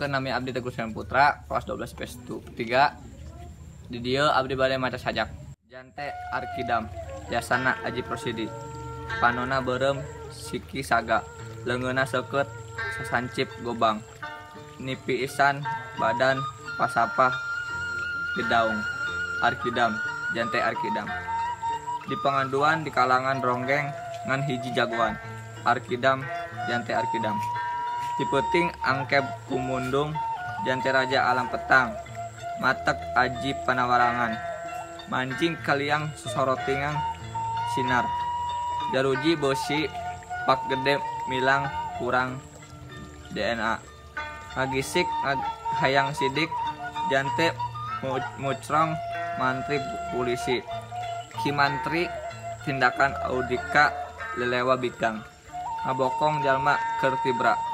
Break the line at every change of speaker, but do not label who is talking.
Kenalkan nami abdi Teguh Sren Putra, kelas 12 PS 3. Di dieu abdi bade maca sajak. Jante Arkidam, Yasana Aji Prosidi. Panona berem siki saga, leungeuna seukeut sasancip gobang. Nipi isan badan pasapah gedaung. Arkidam, Jante Arkidam. Di pengaduan di kalangan ronggeng ngan hiji jagoan. Arkidam, Jante Arkidam. Dipeuting angkeb kumundung, Jante Raja Alam Petang. Matek Aji Panawarangan. Mancing kaliang sosorotingang sinar. Jaruji bosi pak gede milang kurang DNA. Ngagisik hayang sidik, Jante mucrong mantri polisi. Kimantri tindakan audika lelewa bikang. Ngabokong jalma keur tibra.